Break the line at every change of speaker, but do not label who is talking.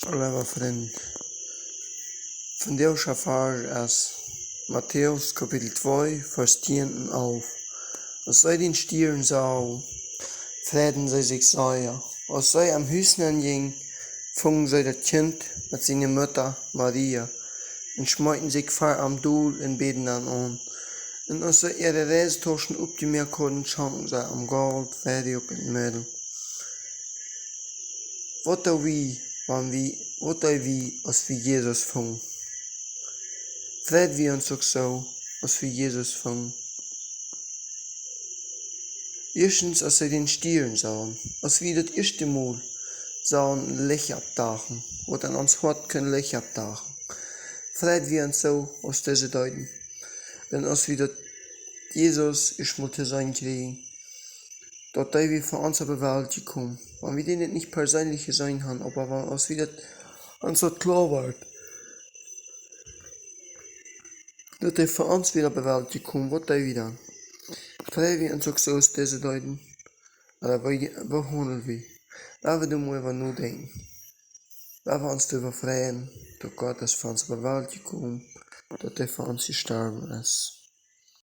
Lieber Freund, von Deus erfahre ich aus Matthäus Kapitel 2, Vers 10 auf. Als sei den Stieren sau, Frieden sei sich säuer. Als sei am Hüsnen ging, fungen sei das Kind mit seiner Mutter Maria und schmeuten sich vor am Duhl und beten an. Und als sei ihre Reisetaschen auf die Meer konnten, schanken sei am Gold, Fertig und Mädel. Wat wie, als wie Jesus fung. Fred wie uns ook zo, als wie Jesus fung. Erstens, als den Stieren sahen, als wie das erste Mal sahen Licht abdachen, wat an ons Hort können Licht abdachen. Fred wie uns so, aus diese Deuten. Denn als wie das Jesus ist mal zu sein kriegen, dort wir von uns Welt kommen. Wenn wir den nicht persönlich sein haben, aber wenn als wie das uns so klar wird, dat hij voor ons weer bewältigt kommt, wat hij wieder. Vrij wie ons ook zo aus deze Deuten, aber wo handeln wir? Laten we doen mal über nur denken. Laten we ons darüber freuen, dass Gott es für uns bewältigt kommt, dass er für uns gestorben ist.